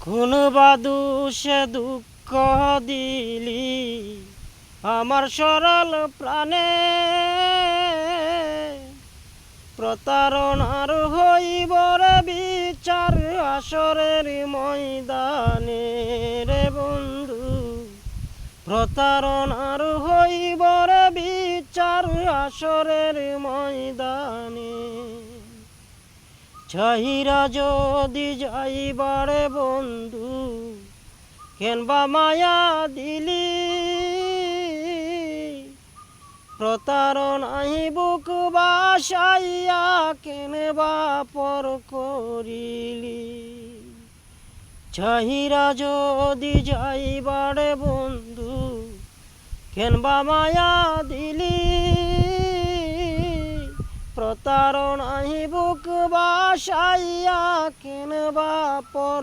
কোন বাদুষে দুঃখ দিলি আমার সরল প্রাণে, প্রতারণার হইব রে বিচার আসরের ময়দানে রে বন্ধু, প্রতারণার হইব রে বিচার আসরের ময়দানে। চাহিরা যদি যাইবারে বন্ধু কেনবা মায়া দিলি, প্রতারণাই বুক বাসাইয়া কেনবা পর করিলি। চাহিরা যদি যাইবারে বন্ধু কেনবা মায়া দিলি, প্রতারণাই বুক বাসাইয়া কেনবা পর